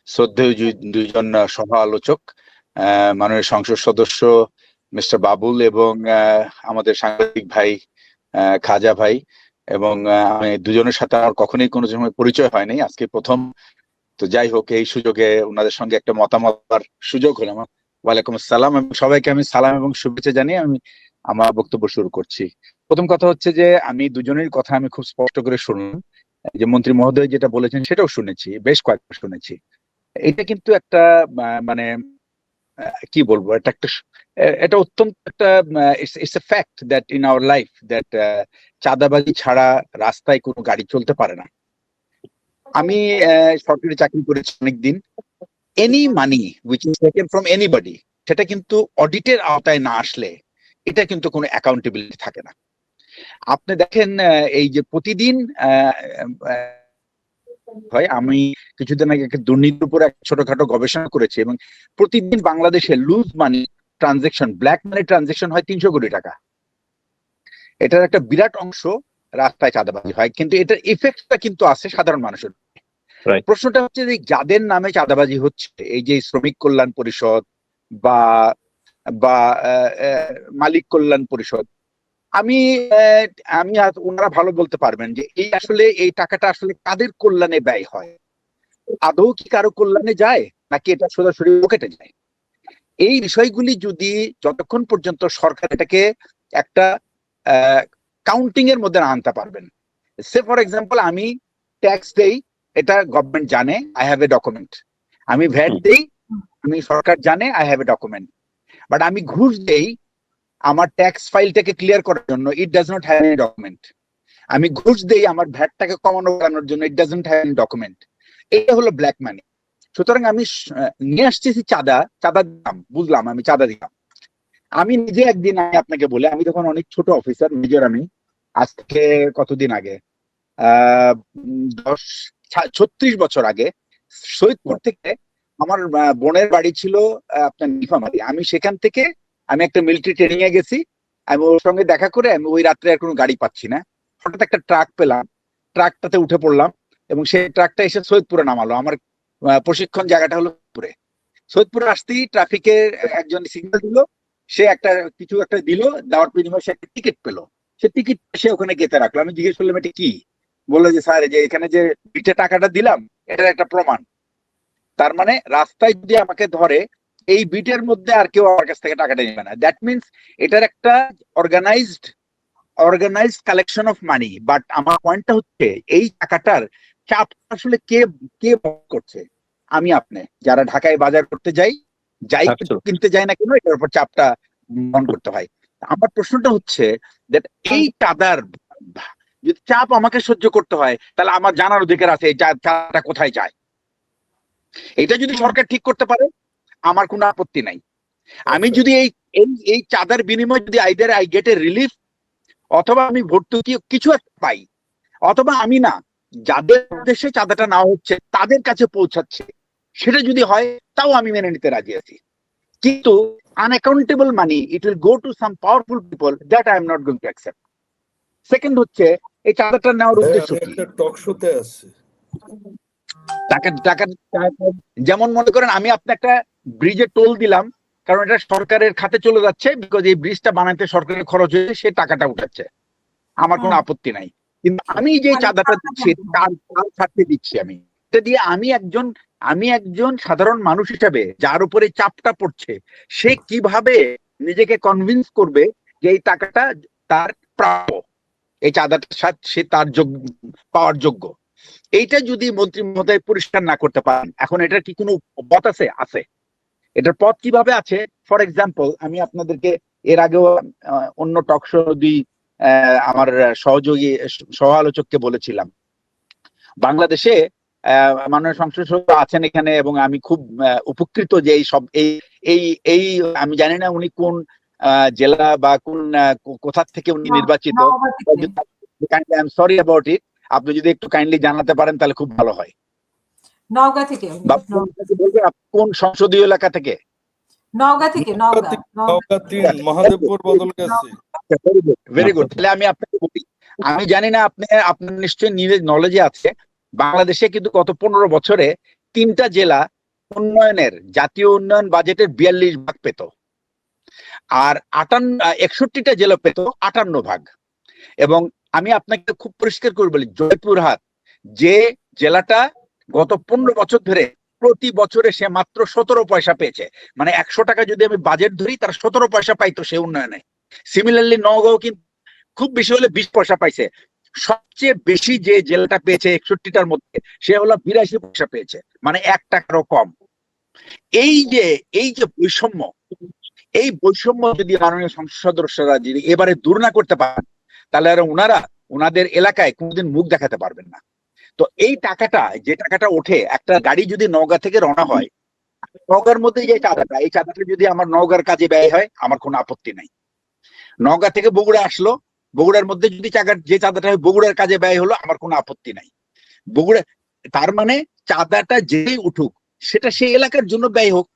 শ্রদ্ধেয় দুইজন সহ আলোচক, মাননীয় সংসদ সদস্য মিস্টার বাবুল এবং আমাদের সাংবাদিক ভাই খাজা ভাই, এবং আমি দুজনের সাথে আমার কখনোই কোনো সময় পরিচয় হয়নি, আজকে প্রথম। তো যাই হোক, এই সুযোগে ওনাদের সঙ্গে একটা মতামত সুযোগ হলো আমার। ওয়ালাইকুম আসসালাম, এবং সবাইকে আমি সালাম এবং শুভেচ্ছা জানিয়ে আমি আমার বক্তব্য শুরু করছি। প্রথম কথা হচ্ছে যে আমি দুজনের কথা আমি খুব স্পষ্ট করে শুনলাম, যে মন্ত্রী মহোদয় যেটা বলেছেন সেটাও শুনেছি, বেশ কয়েকবার শুনেছি। এটা কিন্তু একটা মানে কি বলবো, এটা অত্যন্ত একটা it's a fact that in our life that চাঁদাবাজি ছাড়া রাস্তায় কোনো গাড়ি চলতে পারে না। আমি সরকারি চাকরি করেছি অনেকদিন। Any money which is taken from anybody, সেটা কিন্তু অডিটের আওতায় না আসলে এটা কিন্তু কোনো অ্যাকাউন্টেবিলিটি থাকে না। আপনি দেখেন এই যে প্রতিদিন হয়, আমি কিছুদিন আগে একটা দুর্নীতির উপর এক ছোটখাটো গবেষণা করেছি, এবং প্রতিদিন বাংলাদেশে লুজ মানি ট্রানজেকশন, ব্ল্যাক মানি ট্রানজেকশন হয় 300 কোটি টাকা। এটার একটা বিরাট অংশ রাস্তায় চাঁদাবাজি হয়, কিন্তু এটার ইফেক্টটা কিন্তু আছে সাধারণ মানুষের। প্রশ্নটা হচ্ছে যে যাদের নামে চাঁদাবাজি হচ্ছে, এই যে শ্রমিক কল্যাণ পরিষদ বা বা মালিক কল্যাণ পরিষদ, আমি আমি ওনারা ভালো বলতে পারবেন যে এই আসলে এই টাকাটা আসলে কাদের কল্যাণে ব্যয় হয়, আদৌ কি কারো কল্যাণে যায় নাকি এটা সরাসরি পকেটে যায়। এই বিষয়গুলি যদি যতক্ষণ পর্যন্ত সরকার এটাকে একটা কাউন্টিং এর মধ্যে না আনতে পারবেন, সে ফর এক্সাম্পল আমি ট্যাক্স দেই, এটা গভর্নমেন্ট জানে, আই হ্যাভ এ ডকুমেন্ট। আমি ভ্যাট দেই, আমি সরকার জানে, I have a document. But আমি ঘুষ দেই আমার ট্যাক্স ফাইলটাকে ক্লিয়ার করার জন্য, it does not have any document. আমি ঘুষ দেই আমার ভ্যাটটাকে কমানোর জন্য, it doesn't have any document. এটা হলো ব্ল্যাক মানি। সুতরাং আমি নিয়ে আসছি চাঁদা দিলাম, বুঝলাম আমি চাঁদা দিলাম। আমি নিজে একদিন, আমি আপনাকে বলে, আমি তখন অনেক ছোট অফিসার মেজর, আমি আজ থেকে কতদিন আগে 36 বছর আগে সৈয়দপুর থেকে আমার বোনের বাড়ি ছিল আপনার নীলফামারী। আমি সেখান থেকে আমি একটা মিলিটারি ট্রেনিং এ গেছি। আমি ওর সঙ্গে দেখা করে আমি ওই রাত্রে আর কোনো গাড়ি পাচ্ছি না, হঠাৎ একটা ট্রাক পেলাম, ট্রাকটাতে উঠে পড়লাম, এবং সেই ট্রাকটা এসে সৈয়দপুরে নামালো। আমার প্রশিক্ষণ জায়গাটা হলো সৈয়দপুরে আসতেই ট্রাফিকের একজন সিগন্যাল দিল, সে কিছু একটা দিল, দেওয়ার বিনিময়ে সে একটা টিকিট পেলো। সে টিকিট সে ওখানে গেতে রাখলো। আমি জিজ্ঞেস করলাম এটা কি, বললো যে স্যার, যে এখানে যে বিটে টাকাটা দিলাম এটার একটা প্রমাণ। তার মানে রাস্তায় যদি আমাকে ধরে, এই বিটের মধ্যে আর কেউ আমার কাছ থেকে টাকাটা নেবে না। দ্যাট মিনস এটার একটা অর্গানাইজড কালেকশন অফ মানি। বাট আমার পয়েন্টটা হচ্ছে এই টাকাটার চাপ আসলে কে কে করছে? আমি আপনি যারা ঢাকায় বাজার করতে যাই কিনতে যাই না কেন, এটার উপর চাপটা বহন করতে হয়। আমার প্রশ্নটা হচ্ছে দ্যাট এই চাঁদার যদি চাপ আমাকে সহ্য করতে হয়, তাহলে আমার জানার অধিকার আছে এই চাঁদাটা কোথায় যায়। এটা যদি সরকার ঠিক করতে পারে আমার কোনো আপত্তি নাই। আমি যদি এই চাঁদার বিনিময়ে যদি either I get A relief, অথবা আমি ভর্তুকি কিছু একটা পাই, অথবা আমি না, যাদের উদ্দেশ্যে চাঁদাটা নেওয়া হচ্ছে তাদের কাছে পৌঁছাচ্ছে, সেটা যদি হয় তাও আমি মেনে নিতে রাজি আছি। কিন্তু unaccountable money, it will go to some powerful people, that I am not going to accept. Second হচ্ছে এই চাঁদাটা নেওয়ার উদ্দেশ্য কি? টক শোতে আছে টাকা যেমন মনে করেন আমি আপনি একটা ব্রিজে টোল দিলাম, কারণ এটা সরকারের খাতে চলে যাচ্ছে, বিকজ এই ব্রিজটা বানাতে সরকারের খরচ হয়েছে, সে টাকাটা উঠাচ্ছে, আমার কোনো আপত্তি নাই। কিন্তু আমি যে চাঁদাটা দিচ্ছি কার স্বার্থে দিচ্ছি? আমি এটা দিয়ে আমি একজন সাধারণ মানুষ হিসাবে যার উপরে চাপটা পড়ছে, সে কিভাবে নিজেকে কনভিন্স করবে যে এই টাকাটা তার প্রাপ্য, এই চাঁদাটা সে তার পাওয়ার যোগ্য? এইটা যদি মন্ত্রী মহোদয় পরিষ্কার না করতে পারেন, এখন এটার কি কোনো পথ আছে? আছে। এটার পথ কিভাবে আছে? ফর এক্সাম্পল, আমি আপনাদেরকে এর আগেও অন্য টক শো আমার সহযোগী সহ আলোচককে বলেছিলাম, বাংলাদেশে মাননীয় সংসদ সদস্য আছেন এখানে, এবং আমি খুব উপকৃত যে এই সব এই আমি জানি না উনি কোন জেলা বা কোন কোথা থেকে উনি নির্বাচিত। I am sorry about it. আপনি যদি একটু কাইন্ডলি জানাতে পারেন তাহলে খুব ভালো হয়। নওগাঁ থেকে। কোন সংসদীয় এলাকা থেকে? নওগাঁ থেকে। নওগাঁ 3 মহাদেবপুর বদলগাছি। Very good. তাহলে আমি আপনাকে বলি, আমি জানি না আপনার নিশ্চয়ই নলেজে আছে, বাংলাদেশে কিন্তু গত 15 বছরে 3টা জেলা উন্নয়নের জাতীয় উন্নয়ন বাজেটের 42% পেত, আর 61টা জেলা পেত 58%। এবং আমি আপনাকে খুব পরিষ্কার করে বলি, জয়পুরহাট যে জেলাটা গত 15 বছর ধরে প্রতি বছরে সে মাত্র 17 পয়সা পেয়েছে, মানে 100 টাকা যদি আমি বাজেট ধরি তার 17 পয়সা পাইতো সে উন্নয়নে। সিমিলারলি নওগাঁও কিন্তু খুব বেশি হলে 20 পয়সা পাইছে। সবচেয়ে বেশি যে জেলাটা পেয়েছে 61টার মধ্যে, সে হলো 82 পয়সা পেয়েছে, মানে 1 টাকারও কম। এই যে বৈষম্য, এই বৈষম্য যদি মাননীয় সংসদ সদস্যরা যদি এবারে দূর না করতে পারেন, তাহলে আর ওনাদের এলাকায় কোনোদিন মুখ দেখাতে পারবেন না। তো এই টাকাটা, যে টাকাটা ওঠে, একটা গাড়ি যদি নওগাঁ থেকে রওনা হয়, নওগাঁর মধ্যে যে চাঁদাটা, এই চাঁদাটা যদি আমার নওগাঁর কাজে ব্যয় হয়, আমার কোনো আপত্তি নাই। নওগাঁ থেকে বগুড়া আসলো, বগুড়ার মধ্যে যদি যে চাঁদাটা হয় বগুড়ার কাজে ব্যয় হলো, আমার কোনো আপত্তি নাই। বগুড়া, তার মানে চাঁদাটা যেই উঠুক সেটা সেই এলাকার জন্য ব্যয় হোক,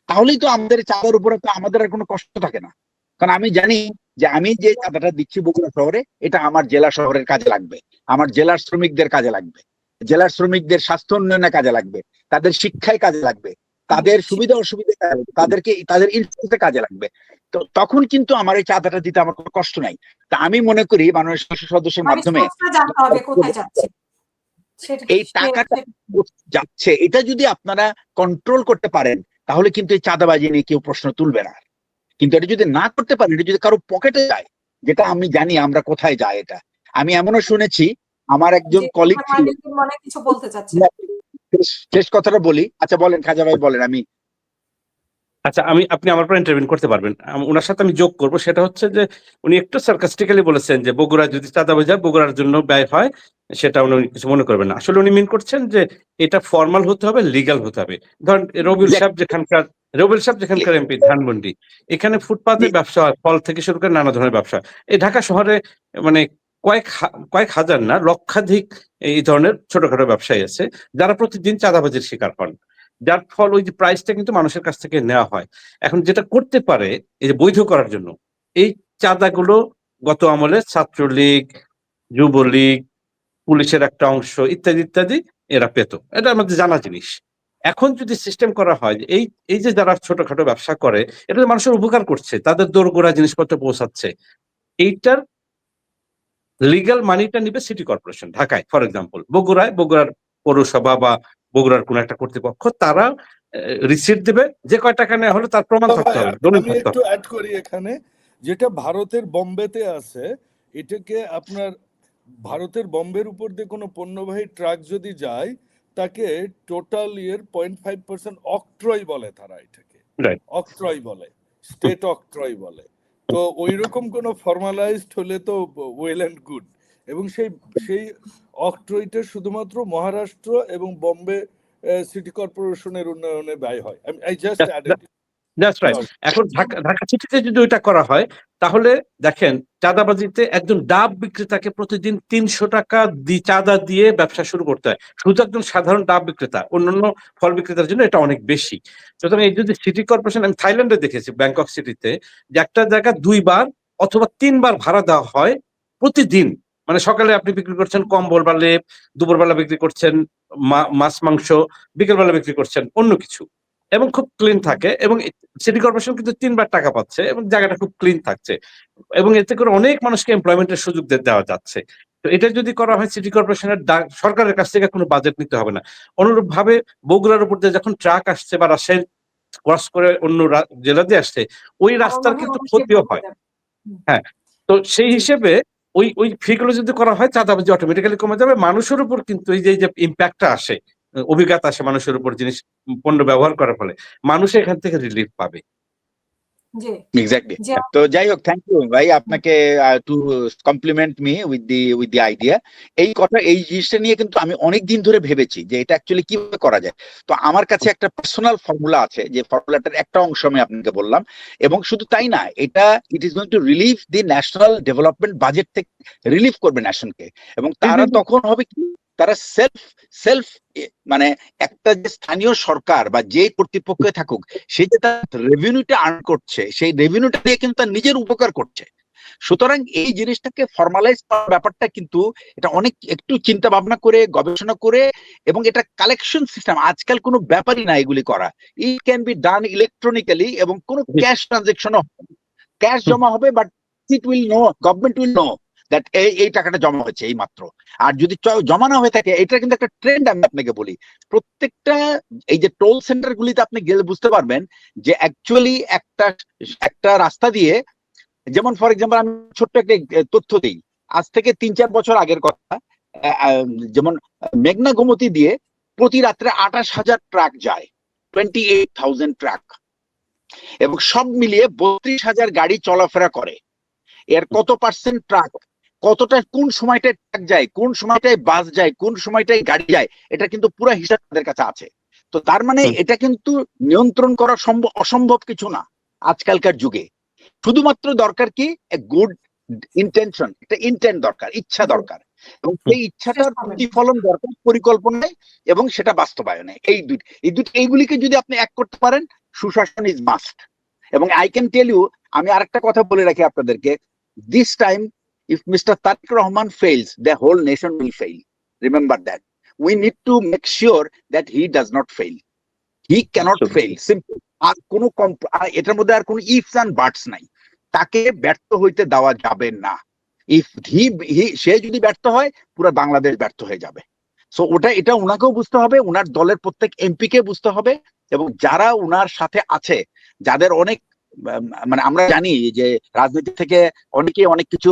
তাহলেই তো আমাদের চাঁদার উপরে তো আমাদের আর কোনো কষ্ট থাকে না। কারণ আমি জানি যে আমি যে চাঁদাটা দিচ্ছি বগুড়া শহরে, এটা আমার জেলা শহরের কাজে লাগবে, আমার জেলার শ্রমিকদের কাজে লাগবে, জেলার শ্রমিকদের স্বাস্থ্য উন্নয়নে কাজে লাগবে, তাদের শিক্ষায় কাজে লাগবে, তাদের সুবিধা অসুবিধা তাদের ইনফ্লুয়েন্সে কাজে লাগবে। তো তখন কিন্তু আমার এই চাঁদাটা দিতে আমার কোনো কষ্ট নাই। তা আমি মনে করি মাননীয় সংসদ সদস্যের মাধ্যমে এই টাকাটা যাচ্ছে, এটা যদি আপনারা কন্ট্রোল করতে পারেন, তাহলে কিন্তু এই চাঁদাবাজি নিয়ে কেউ প্রশ্ন তুলবে না। কিন্তু এটা যদি না করতে পারেন, এটা যদি কারো পকেটে যায়, যেটা আমি জানি আমরা কোথায় যায়, এটা আমি এমনও শুনেছি, আমার একজন কলিগ ছিল। কিছু বলতে চাচ্ছেন? শেষ কথাটা বলি। আচ্ছা বলেন খাজা ভাই, বলেন। আচ্ছা, আপনি আমার উপর ইন্টারভিউ করতে পারবেন। ওনার সাথে আমি যোগ করব, সেটা হচ্ছে যে উনি একটু সার্কাস্টিক্যালি বলেছেন যে বগুড়া যদি চাঁদাবাজি বগুড়ার জন্য ব্যয় হয়, সেটা উনি কিছু মনে করবেন না। আসলে উনি মিন করছেন যে এটা ফর্মাল হতে হবে, লিগ্যাল হতে হবে। ধরেন রবিউল সাহেব যেখানকার এমপি ধানমন্ডি, এখানে ফুটপাতে ব্যবসা হয়, ফল থেকে শুরু করে নানা ধরনের ব্যবসা। এই ঢাকা শহরে মানে কয়েক হাজার না, লক্ষাধিক এই ধরনের ছোটখাটো ব্যবসায়ী আছে যারা প্রতিদিন চাঁদাবাজির শিকার হন, যার ফল ওই যে প্রাইসটা কিন্তু মানুষের কাছ থেকে নেওয়া হয়। এখন যেটা করতে পারে এই যে বৈধ করার জন্য, এই চাঁদাগুলো গত আমলে ছাত্রলীগ, যুবলীগ, পুলিশের একটা অংশ ইত্যাদি ইত্যাদি এরা পেত, এটা আমাদের জানা জিনিস। এখন যদি সিস্টেম করা হয় যে এই যে যারা ছোটখাটো ব্যবসা করে, এটা মানুষের উপকার করছে, তাদের দোরগোড়া জিনিসপত্র পৌঁছাচ্ছে, এইটার লিগ্যাল মানিটা নিবে সিটি কর্পোরেশন ঢাকায়, ফর এক্সাম্পল বগুড়ার পৌরসভা বা বগুড়ার কোন একটা কর্তৃপক্ষ, তারা রিসিট দেবে, যে কয় টাকা নেওয়া হলো তার প্রমাণ থাকতে হবে, দলিল আমি থাকতে একটু হবে। অ্যাড করি এখানে, যেটা ভারতের বোম্বেতে আছে, এটাকে আপনার ভারতের বোম্বের উপর দিয়ে কোনো পণ্যবাহী ট্রাক যদি যায়, তাকে টোটাল 0.5% অক্ট্রয় বলে, তারা এটাকে রাইট, অক্ট্রয় বলে, স্টেট অক্ট্রয় বলে। তো ওই রকম কোনো ফর্মালাইজড হলে তো ওয়েল অ্যান্ড গুড। এবং সেই অক্ট্রয়টা শুধুমাত্র মহারাষ্ট্র এবং বোম্বে সিটি কর্পোরেশনের উন্নয়নে ব্যয় হয়। I just added. That's right. এখন ঢাকা সিটিতে যদি ওইটা করা হয়, তাহলে দেখেন চাঁদাবাজিতে একজন ডাব বিক্রেতাকে প্রতিদিন 300 টাকা চাঁদা দিয়ে ব্যবসা শুরু করতে হয়, শুধু একজন সাধারণ ডাব বিক্রেতা। অন্যান্য ফল বিক্রেতার জন্য এটা অনেক বেশি। সুতরাং এই যদি সিটি কর্পোরেশন, আমি থাইল্যান্ডে দেখেছি ব্যাংকক সিটিতে, যে একটা জায়গা 2 বার অথবা 3 বার ভাড়া দেওয়া হয় প্রতিদিন। মানে সকালে আপনি বিক্রি করছেন কম্বল বা লেপ, দুপুরবেলা বিক্রি করছেন মাছ মাংস, বিকেলবেলা বিক্রি করছেন অন্য কিছু, এবং খুব ক্লিন থাকে। এবং সিটি কর্পোরেশন কিন্তু 3 বার টাকা পাচ্ছে এবং জায়গাটা খুব ক্লিন থাকছে, এবং এতে করে অনেক মানুষকে এমপ্লয়মেন্টের সুযোগ দেওয়া যাচ্ছে। তো এটা যদি করা হয়, সিটি কর্পোরেশনের সরকারের কাছ থেকে কোনো বাজেট নিতে হবে না। অনুরূপ ভাবে বগুড়ার উপর দিয়ে যখন ট্রাক আসছে বা রাজশাহী ক্রস করে অন্য জেলা দিয়ে আসছে, ওই রাস্তার কিন্তু ক্ষতিও হয়। হ্যাঁ, তো সেই হিসেবে ওই ফিগুলো যদি করা হয়, চাঁদাবাজি অটোমেটিক্যালি কমে যাবে। মানুষের উপর কিন্তু এই যে ইম্প্যাক্টটা আসে, অভিজ্ঞতা আসে মানুষের উপর জিনিস পণ্য ব্যবহার করার ফলে, মানুষ এখান থেকে রিলিফ পাবে। এক্স্যাক্টলি। তো যাই হোক, থ্যাংক ইউ ভাই আপনাকে to compliment me with the idea. এই জিনিসটা নিয়ে কিন্তু আমি অনেক দিন ধরে ভেবেছি যে এটা অ্যাকচুয়ালি কিভাবে করা যায়। তো আমার কাছে একটা পার্সোনাল ফর্মুলা আছে, যে ফর্মুলাটার একটা অংশ আমি আপনাকে বললাম। এবং শুধু তাই না, it is going to relieve the national development budget থেকে, রিলিভ করবে ন্যাশনকে। এবং তারা তখন হবে কি, তারা সেলফ মানে একটা যে স্থানীয় সরকার বা যে কর্তৃপক্ষে থাকুক, সে যে তার রেভিনিউটা আর্ন করছে, সেই রেভিনিউটা দিয়ে কিন্তু তার নিজের উপকার করছে। সুতরাং এই জিনিসটাকে ফর্মালাইজ করার ব্যাপারটা কিন্তু এটা অনেক একটু চিন্তা ভাবনা করে গবেষণা করে, এবং এটা কালেকশন সিস্টেম, আজকাল কোনো ব্যাপারই না এগুলি করা। It can be done electronically, এবং কোনো ক্যাশ ট্রানজেকশনও ক্যাশ জমা হবে, but it will know, government will know that এই টাকাটা জমা হয়েছে এই মাত্র। আর যদি জমা না হয়ে থাকে, এটা কিন্তু একটা ট্রেন্ড, আমি আপনাকে বলি, প্রত্যেকটা এই যে টোল সেন্টার গুলিতে আপনি গেলে বুঝতে পারবেন যে অ্যাকচুয়ালি একটা রাস্তা দিয়ে, যেমন ফর এক্সাম্পল আমি ছোট্ট একটা তথ্য দিই, আজ থেকে 3-4 বছর আগের কথা, যেমন মেঘনা গোমতী দিয়ে প্রতি রাত্রে 28,000 ট্রাক যায়, 28,000 ট্রাক, এবং সব মিলিয়ে 32,000 গাড়ি চলাফেরা করে। এর কত পার্সেন্ট ট্রাক, কতটা কোন সময়টায় ট্রাক যায়, কোন সময়টায় বাস যায়, কোন সময়টায় গাড়ি যায়, এটা কিন্তু পুরো হিসাব তাদের কাছে আছে। তো তার মানে এটা কিন্তু নিয়ন্ত্রণ করা অসম্ভব কিছু না আজকালকার যুগে। শুধুমাত্র দরকার কি গুড ইন্টেনশন, একটা ইন্টেন্ট দরকার, ইচ্ছা দরকার, এবং সেই ইচ্ছাটার প্রতিফলন দরকার পরিকল্পনায় এবং সেটা বাস্তবায়নে। এইগুলিকে যদি আপনি এক করতে পারেন, সুশাসন ইজ মাস্ট। এবং আই ক্যান টেল ইউ, আমি আরেকটা কথা বলে রাখি আপনাদেরকে, this time if Mr. Tariq Rahman fails, the whole nation will fail. Remember that. We need to make sure that he does not fail. He cannot fail. Simple. আর কোনো এটার মধ্যে আর কোনো ifs and buts নাই। তাকে ব্যর্থ হইতে দেওয়া যাবে না। ইফ সে যদি ব্যর্থ হয়, পুরো বাংলাদেশ ব্যর্থ হয়ে যাবে। সো এটা উনাকেও বুঝতে হবে, উনার দলের প্রত্যেক এমপি কে বুঝতে হবে, এবং যারা উনার সাথে আছে, যাদের অনেক মানে আমরা জানি যে রাজনীতি থেকে অনেকেই অনেক কিছু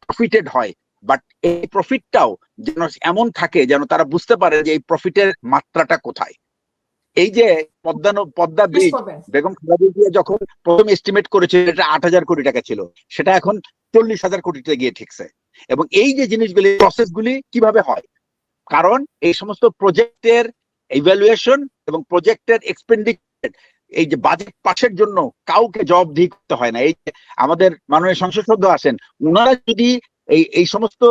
প্রফিটেড হয়, বাট এই প্রফিটটাও যেন এমন থাকে যেন তারা বুঝতে পারে যে এই প্রফিটের মাত্রাটা কোথায়। এই যে পদ্মা ব্রিজ বেগম খালেদা জিয়া যখন প্রথম এস্টিমেট করেছিল এটা 8,000 কোটি টাকা ছিল, সেটা এখন 40,000 কোটিতে গিয়ে ঠেকছে। এবং এই যে জিনিসগুলি, প্রসেসগুলি কিভাবে হয়, কারণ এই সমস্ত প্রজেক্টের ইভ্যালুয়েশন এবং প্রজেক্টের এক্সপেন্ডিচার, এই যে বাজেট পাসের জন্য কাউকে জবাবদিহি করতে হয় না। এই যে আমাদের মাননীয় সংসদ সদস্য আসেন, উনারা যদি এই সমস্ত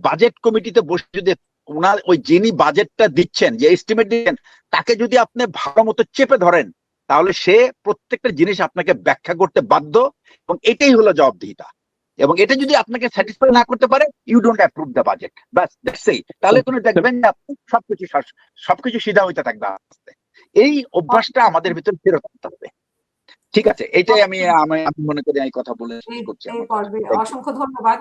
বাজেট কমিটিতে বসে যদি উনার ওই যিনি বাজেটটা দিচ্ছেন, যে এস্টিমেট দিচ্ছেন, তাকে যদি আপনি ভালো মতো চেপে ধরেন, তাহলে সে প্রত্যেকটা জিনিস আপনাকে ব্যাখ্যা করতে বাধ্য, এবং এটাই হলো জবাবদিহিতা। এবং এটা যদি আপনাকে স্যাটিসফাই না করতে পারে, you don't approve the budget, বাস দ্যাটস ইট। তাহলে কোনো দেখবেন যে আপনি সবকিছু সিধা হইতে থাকবে আস্তে। এই অভ্যাসটা আমাদের ভিতরে ফেরত আনতে হবে। ঠিক আছে, এটাই আমি মনে করি এই কথা বলে শেষ করছি। অসংখ্য ধন্যবাদ।